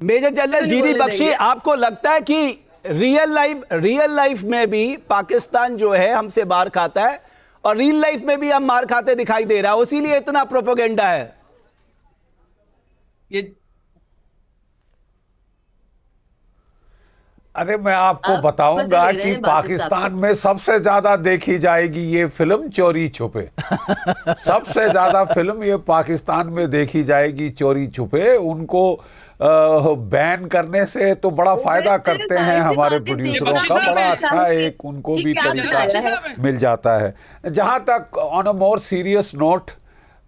Major general GD Bakshi, आपको लगता है कि रियल लाइफ में भी पाकिस्तान जो है हमसे मार खाता है और रियल लाइफ में भी हम मार खाते दिखाई दे रहा है, इसीलिए इतना प्रोपेगेंडा है? ये अरे मैं आपको बताऊंगा कि पाकिस्तान में सबसे ज्यादा देखी जाएगी ये फिल्म चोरी छुपे। सबसे ज्यादा फिल्म ये पाकिस्तान में देखी जाएगी चोरी छुपे। उनको बैन करने से तो बड़ा फायदा करते हैं हमारे प्रोड्यूसरों का, बड़ा अच्छा एक उनको भी तरीका मिल जाता है। जहां तक on a more serious note,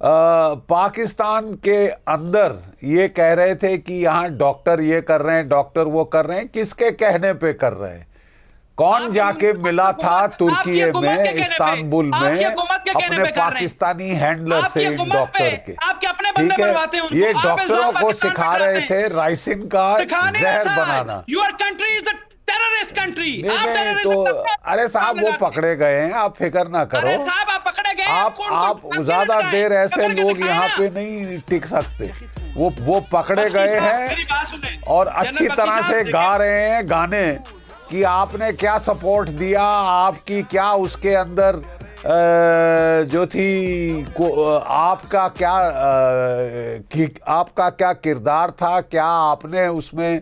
Pakistan के अंदर ये कह रहे थे कि यहाँ डॉक्टर ये कर रहे हैं, डॉक्टर वो कर रहे हैं, किसके कहने पे कर रहे हैं? कौन जाके मिला था तुर्की में, इस्तांबुल में अपने पाकिस्तानी हैंडलर से इन डॉक्टर के? ठीक है, ये डॉक्टरों को सिखा रहे थे राइसिन का जहर बनाना। Terrorist country. नहीं तो अरे साहब वो पकड़े गए हैं, आप फिक्र ना करो। आप पकड़े गए, आप ज्यादा देर ऐसे लोग यहाँ पे नहीं टिक सकते। वो पकड़े गए हैं और अच्छी तरह से गा रहे हैं गाने कि आपने क्या सपोर्ट दिया, आपकी क्या उसके अंदर जो थी आपका क्या किरदार था, क्या आपने उसमें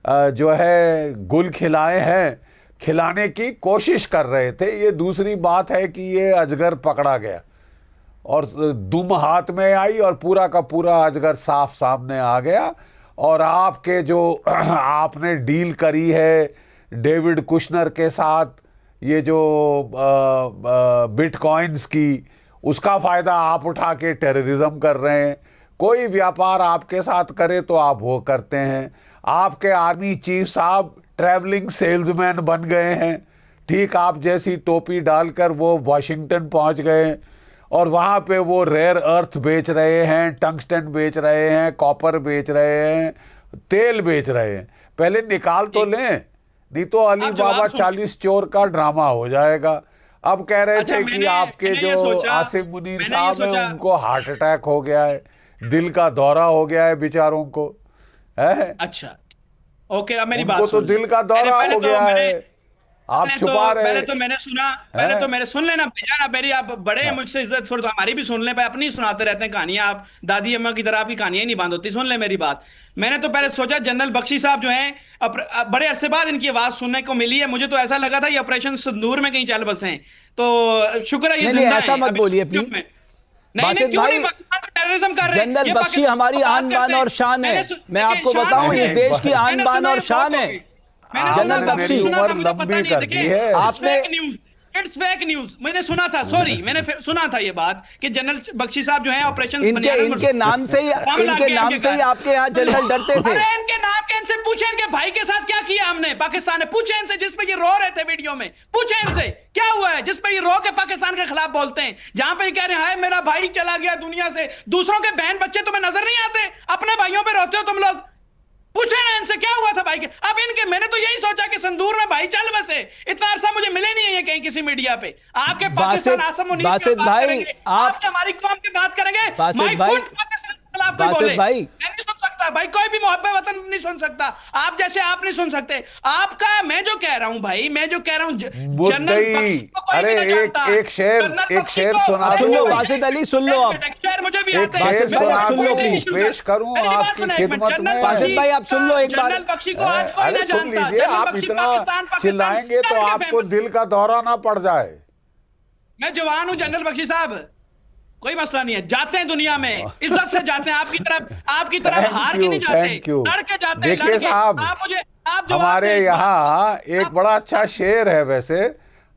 जो है गुल खिलाए हैं, खिलाने की कोशिश कर रहे थे। ये दूसरी बात है कि ये अजगर पकड़ा गया और दुम हाथ में आई और पूरा का पूरा अजगर साफ सामने आ गया। और आपके जो आपने डील करी है डेविड कुशनर के साथ, ये जो बिटकॉइंस की, उसका फ़ायदा आप उठा के टेररिज्म कर रहे हैं। कोई व्यापार आपके साथ करे तो आप वो करते हैं। आपके आर्मी चीफ साहब ट्रैवलिंग सेल्समैन बन गए हैं। ठीक आप जैसी टोपी डालकर वो वाशिंगटन पहुंच गए और वहाँ पे वो रेयर अर्थ बेच रहे हैं, टंगस्टन बेच रहे हैं, कॉपर बेच रहे हैं, तेल बेच रहे हैं। पहले निकाल तो लें, नहीं तो अली बाबा 40 चोर का ड्रामा हो जाएगा। अब कह रहे थे कि आपके जो आसिम मुनीर साहब हैं उनको हार्ट अटैक हो गया है, दिल का दौरा हो गया है बेचारों को, है? अच्छा ओके, अब मेरी बात सुन। तो दिल का दौरा हो गया है, आप छुपा रहे। पहले तो मैंने सुन लेना भैया, मेरी आप बड़े हैं मुझसे इज्जत, थोड़ी तो हमारी भी सुन ले। अपनी सुनाते रहते हैं कहानियां, आप दादी अम्मा की तरह आपकी कहानियां ही नहीं बंद होती। सुन ले मेरी बात। मैंने तो पहले सोचा जनरल बख्शी साहब जो हैं, बड़े अरसे बाद इनकी आवाज सुनने को मिली है। मुझे तो ऐसा लगा था ये ऑपरेशन सिंदूर में कहीं चल बसे हैं। तो शुक्र है ये जिंदा हैं। ऐसा मत बोलिए प्लीज बासित भाई। जनरल बख्शी हमारी आन बान और शान है। मैं आपको बताऊं, इस देश की आन बान और शान है जनरल बख्शी। उम्र लंबी कर दी है आपने। It's fake news. मैंने सुना था, सॉरी मैंने सुना था ये बात कि जनरल बख्शी साहब जो हैं ऑपरेशन इनके नाम से ही आपके यहाँ जनरल डरते थे। इनके नाम के, इनसे पूछे इनके भाई के साथ क्या किया हमने पाकिस्तान ने। पूछे इनसे जिसपे ये रो रहे थे वीडियो में, पूछे इनसे क्या हुआ है जिसपे ये रो के पाकिस्तान के खिलाफ बोलते हैं, जहां पे ये कह रहे हैं हाय मेरा भाई चला गया दुनिया से। दूसरों के बहन बच्चे तुम्हें नजर नहीं आते? अपने भाइयों पे रोते हो तुम लोग। पूछे ना इनसे क्या हुआ था भाई के। अब इनके, मैंने तो यही सोचा कि संदूर में भाई चल बसे। इतना अरसा मुझे मिले नहीं है ये कहीं किसी मीडिया पे आके पाकिस्तान आसम मुनीर बासित भाई, आप हमारी कौम की बात करेंगे। बासित भाई, बासित भाई नहीं सुन सकता भाई, कोई भी मोहब्बत वतन नहीं सुन सकता। आप जैसे आप नहीं सुन सकते। आपका मैं जो कह रहा हूं भाई, मैं जो कह रहा हूं अरे एक शेर सुना। सुन लो बासित अली, सुन लो। आप मुझे भी बासित भाई आप सुन लो प्लीज, पेश करूं आपकी खिदमत में। बासित भाई आप सुन लो एक बार। अरे सुन लीजिए, आप इतना चिल्लाएंगे तो आपको दिल का दौरा ना पड़ जाए। मैं जवान हूं जनरल बख्शी साहब, कोई मसला नहीं है। जाते हैं दुनिया में इज्जत से जाते हैं, आपकी तरफ हार के नहीं जाते, लड़ के जाते हैं। देखिए साहब, हमारे यहाँ एक बड़ा अच्छा शेर है वैसे।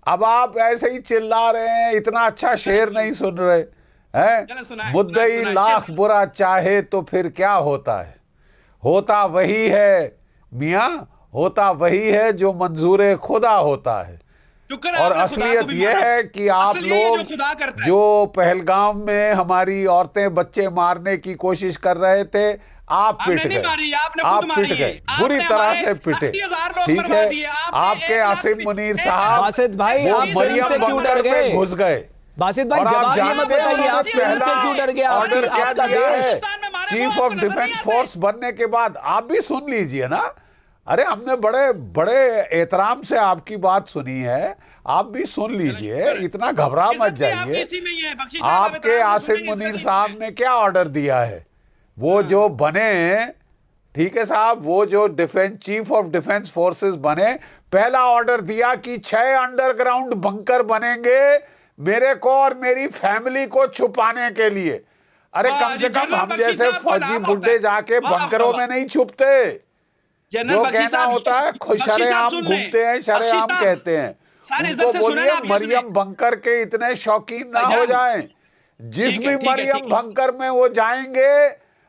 अब आप ऐसे ही चिल्ला रहे हैं, इतना अच्छा शेर नहीं सुन रहे हैं। मुद्दई लाख बुरा चाहे तो फिर क्या होता है, होता वही है मियाँ, होता वही है जो मंजूर खुदा होता है। और असलियत यह है कि आप लोग जो पहलगाम में हमारी औरतें बच्चे मारने की कोशिश कर रहे थे, आप पिट गए, बुरी तरह से पिटे। ठीक है, आपके आसिम मुनीर साहब बासित भाई आप फिल्म से क्यों डर गए? घुस गए। बासित भाई जवाब ये मत बताइए, आप फिल्म से क्यों डर गए? आपका देश चीफ ऑफ डिफेंस फोर्स बनने के बाद आप भी सुन लीजिए ना। अरे हमने बड़े बड़े एहतराम से आपकी बात सुनी है, आप भी सुन लीजिए, इतना घबरा मत जाइए। आपके आसिम मुनीर साहब ने क्या ऑर्डर दिया है, वो जो बने, ठीक है साहब, वो जो defence chief of defence forces बने, पहला ऑर्डर दिया कि 6 अंडरग्राउंड बंकर बनेंगे मेरे को और मेरी फैमिली को छुपाने के लिए। अरे कम से कम हम जैसे फौजी बुड्ढे जाके बंकरों में नहीं छुपते। जो कहना होता है शरेआम घूमते हैं, शरेआम कहते हैं। उनको बोलिए मरियम बंकर के इतने शौकीन ना हो जाएं। जिस भी मरियम बंकर में वो जाएंगे,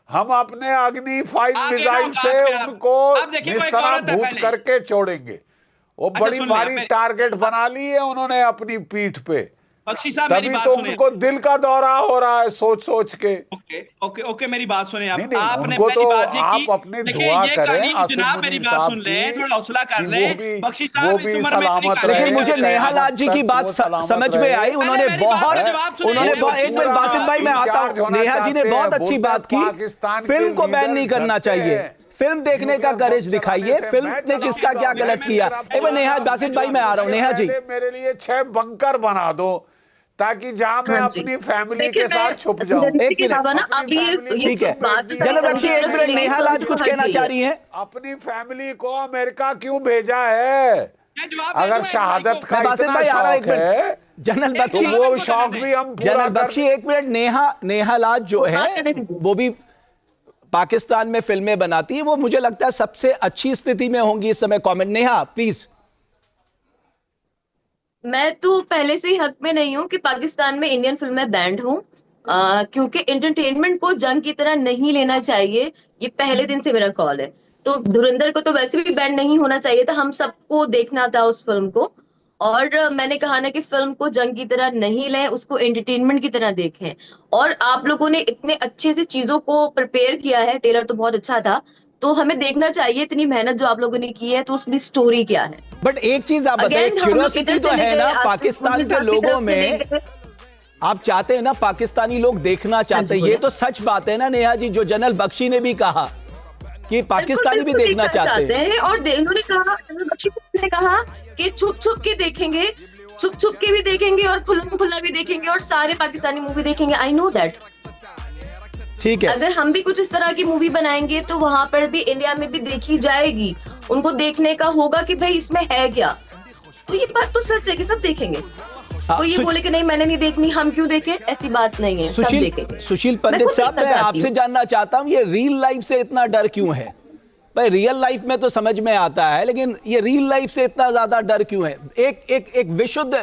हम अपने अग्नि 5 मिसाइल से उनको निस्तारा भूत करके छोड़ेंगे। वो बड़ी भारी टारगेट बना ली है उन्होंने अपनी पीठ पे, तभी तो उनको दिल का दौरा हो रहा है सोच सोच के। ओके मेरी बात सुने आप। नहीं, आपने उनको तो बात आप अपनी दुआ करें आसिम मुनीर साहब की, थोड़ा हौसला कर ले, वो भी सलामत रहे। लेकिन मुझे नेहा लाल जी की बात समझ में आई। उन्होंने बहुत एक मिनट बासित भाई मैं आता हूँ। नेहा जी ने बहुत अच्छी बात की, फिल्म को बैन नहीं करना चाहिए, फिल्म देखने का करेज दिखाइए, फिल्म ने किसका क्या गलत किया। एक बार नेहा, बासित भाई मैं आ रहा हूँ। नेहा जी, मेरे लिए 6 बंकर बना दो ताकि जहां मैं अपनी फैमिली के साथ छुप जाऊं। एक मिनट, ठीक है जनरल बख्शी, एक मिनट। नेहा लाल कुछ कहना चाह रही हैं। अपनी फैमिली को अमेरिका क्यों भेजा है अगर शहादत का इतना शौक है? जनरल बख्शी, तो वो शौक भी हम जनरल बख्शी एक मिनट। नेहा लाल जो है वो भी पाकिस्तान में फिल्में बनाती है, वो मुझे लगता है सबसे अच्छी स्थिति में होंगी इस समय। Comment Neha please. मैं तो पहले से ही हक में नहीं हूँ कि पाकिस्तान में इंडियन फिल्में बैंड हों, क्योंकि एंटरटेनमेंट को जंग की तरह नहीं लेना चाहिए। ये पहले दिन से मेरा कॉल है। तो धुरंधर को तो वैसे भी बैंड नहीं होना चाहिए था, हम सबको देखना था उस फिल्म को। और मैंने कहा ना कि फिल्म को जंग की तरह नहीं लें, उसको एंटरटेनमेंट की तरह देखें। और आप लोगों ने इतने अच्छे से चीजों को प्रिपेयर किया है, ट्रेलर तो बहुत अच्छा था, तो हमें देखना चाहिए इतनी मेहनत जो आप लोगों ने की है, तो उसमें स्टोरी क्या है। बट एक चीज आप बताइए, क्यूरियोसिटी तो है ना पाकिस्तान के लोगों में, आप चाहते हैं ना पाकिस्तानी लोग देखना चाहते हैं, ये तो सच बात है ना नेहा जी, जो जनरल बख्शी ने भी कहा कि पाकिस्तानी भी देखना चाहते हैं। और उन्होंने कहा, जनरल बख्शी साहब ने कहा कि छुप छुप के देखेंगे, छुप छुप के भी देखेंगे और खुला खुला भी देखेंगे और सारे पाकिस्तानी मूवी देखेंगे। आई नो दैट, ठीक है। अगर हम भी कुछ इस तरह की मूवी बनाएंगे तो वहां पर भी इंडिया में भी देखी जाएगी, उनको देखने का होगा कि भाई इसमें है क्या। तो ये बात तो सच है कि सब देखेंगे। कोई ये बोले कि नहीं मैंने नहीं देखनी, हम क्यों देखें, ऐसी बात नहीं है, सब देखेंगे। सुशील पंडित साहब, मैं आपसे जानना चाहता हूँ, ये रियल लाइफ से इतना डर क्यों है? भाई रियल लाइफ में तो समझ में आता है, लेकिन ये रियल लाइफ से इतना ज्यादा डर क्यों है? एक विशुद्ध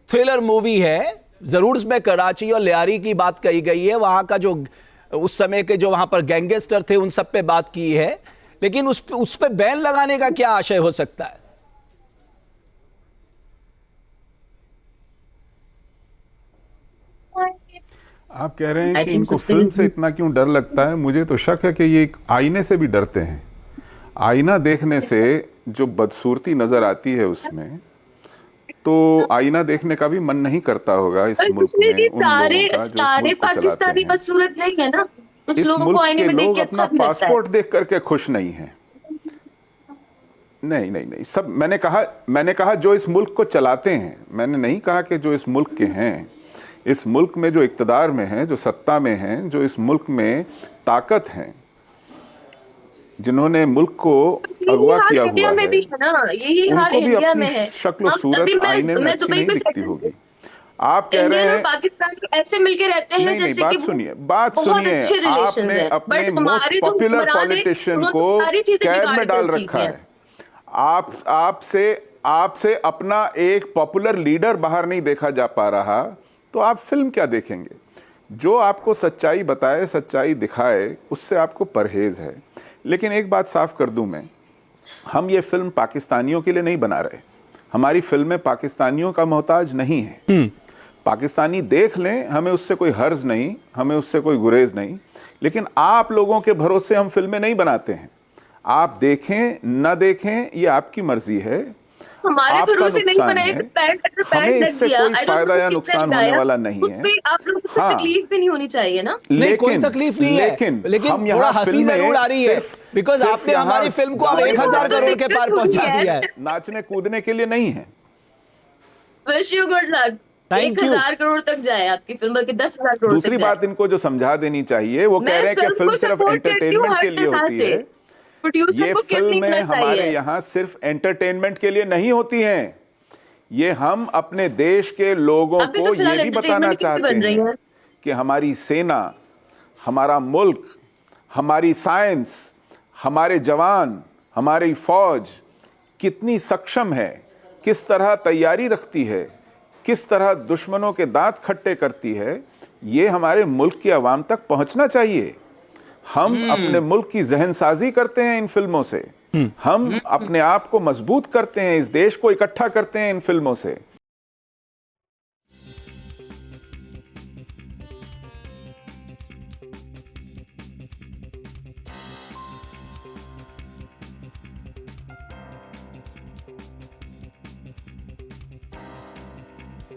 थ्रिलर मूवी है, जरूर उसमें कराची और लियारी की बात कही गई है, वहां का जो उस समय के जो वहां पर गैंगस्टर थे उन सब पे बात की है, लेकिन उस पे बैन लगाने का क्या आशय हो सकता है? आप कह रहे हैं कि इनको फिल्म से इतना क्यों डर लगता है? मुझे तो शक है कि ये एक आईने से भी डरते हैं। आईना देखने से जो बदसूरती नजर आती है उसमें, तो आईना देखने का भी मन नहीं करता होगा इस मुल्क में उन लोगों का जो सारे पाकिस्तानी बदसूरत नहीं है ना, कुछ लोगों को आईने में देख के अच्छा भी लगता है। पासपोर्ट देख करके खुश नहीं है। नहीं नहीं नहीं, सब मैंने कहा जो इस मुल्क को चलाते हैं, मैंने नहीं कहा कि जो इस मुल्क के हैं। इस मुल्क में जो इक्तदार में हैं, जो सत्ता में हैं, जो इस मुल्क में ताकत है, जिन्होंने मुल्क को अगवा किया हुआ है, उनको भी अपनी शक्ल सूरत आईने में अच्छी नहीं दिखती होगी। आप कह रहे हैं पाकिस्तान ऐसे मिलके रहते हैं जैसे बात सुनिए आपने अपने मोस्ट पॉपुलर पॉलिटिशियन को कैद में डाल रखा है। आपसे अपना एक पॉपुलर लीडर बाहर नहीं देखा जा पा रहा, तो आप फिल्म क्या देखेंगे? जो आपको सच्चाई बताए, सच्चाई दिखाए, उससे आपको परहेज है। लेकिन एक बात साफ कर दूं मैं, हम ये फिल्म पाकिस्तानियों के लिए नहीं बना रहे। हमारी फिल्में पाकिस्तानियों का मोहताज नहीं है। पाकिस्तानी देख लें, हमें उससे कोई हर्ज नहीं, हमें उससे कोई गुरेज नहीं, लेकिन आप लोगों के भरोसे हम फिल्में नहीं बनाते हैं। आप देखें न देखें ये आपकी मर्जी है। हमारे आपका भरोसे नहीं नुकसान बनाए है। तो पैंट अगर पैंट हमें लग इससे गया, कोई I don't फायदा know या किसने नुकसान होने लगाया, वाला नहीं उस है। पे आप लोगों को हाँ। तकलीफ भी नहीं होनी चाहिए ना। नहीं, कोई तकलीफ नहीं है, लेकिन हम थोड़ा यहाँ हंसी फिल्में जरूर आ रही है, सिर्फ- बिकॉज सिर्फ आपने यहाँ हमारी फिल्म को अब गाने 1000 बजाने, करोड़ के पार पहुंचा दिया है। नाचने कूदने के लिए नहीं है। Wish you good luck. Thank you. 1000 crore तक जाए आपकी फिल्म, बल्कि 10,000 करोड़ दूसरी तक जाए। बात इनको जो समझा देनी चाहिए, वो कह मैं रहे हैं कि फिल्म फिल्म को सिर्फ support करती हूँ एंटरटेनमेंट हर के लिए तरह होती से। है। प्रोड्यूसर ये को क्यों फिल्में लिखना हमारे चाहिए? यहाँ सिर्फ एंटरटेनमेंट के लिए नहीं होती हैं। ये हम अपने देश के लोगों अभी को तो फिलहाल ये भी बताना entertainment की चाहते बन रही हैं है। कि हमारी सेना, हमारा मुल्क, हमारी साइंस, हमारे जवान, हमारी फौज कितनी सक्षम है, किस तरह तैयारी रखती है, किस तरह दुश्मनों के दांत खट्टे करती है, ये हमारे मुल्क की आवाम तक पहुंचना चाहिए। हम अपने मुल्क की जहनसाजी करते हैं इन फिल्मों से, हम अपने आप को मजबूत करते हैं, इस देश को इकट्ठा करते हैं इन फिल्मों से।